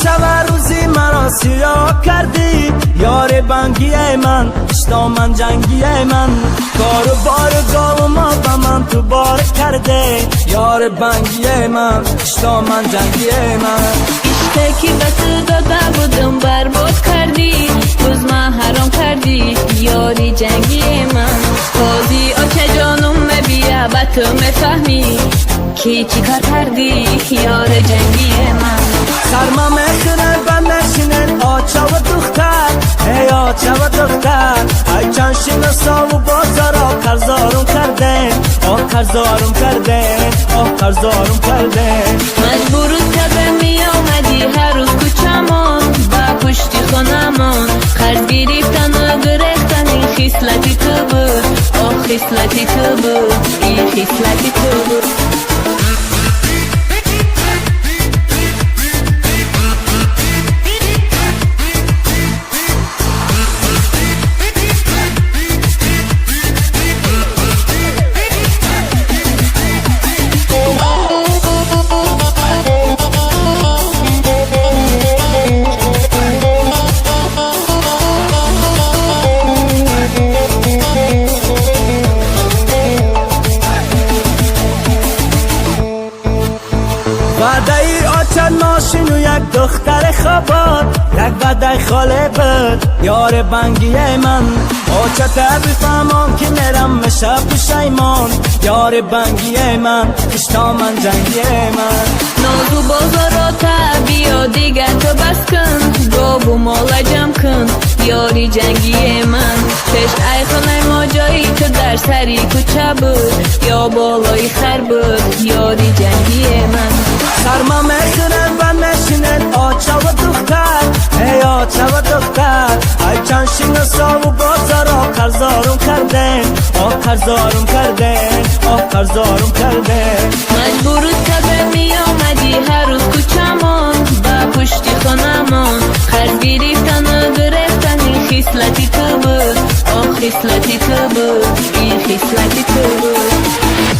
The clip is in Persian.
شب روزی مرا سیاه کردی یار بنگی من اشتا من جنگی من کار و بار گاو ما به من تو بار کرده یار بنگی من اشتا من جنگی من عشقی که بس داده بودم برباد کردی روز من حرام کردی یاری جنگی من قاضی آچه جانم بیا با تو میفهمی کی چی کار کردی یار جنگی من سرما میخونه و نشینن آچه و دختر ای آچه و دختر ای چند شناسا و بازارا قرضارم کردن قرضارم کردن قرضارم کردن مجبورت کردم می آمدی هر روز کوچمون با پشتی خونمون قرض گرفتن و گرفتن این خصلتی تو بود خصلتی تو بود این خصلتی تو بود وعده آچن ماشین و یک دختر خواباد یک وعده خاله بود یار بنگی من آچه بفهمم که نرم میشه پشیمان یار بنگی من اشتا من جنگی من نازو بازارا تا بیا دیگر تو بس کن گاو و مالا جمع کن یاری جنگی من چشم ای خانه ما جایی تو در سری کوچه بود یا بالای خر بود یاری جنگی من سرما میخورن و نشینن آچه و دختر ای آچه و دختر ای چند شناسا و بازارا قرضارم کردن قرضارم کردن قرضارم کردن مجبورت کردم می آمدی هر روز کوچمون با پشتی خونمون قرض گرفتن و گرفتن این خصلتی تو بود خصلتی تو بود این خصلتی تو بود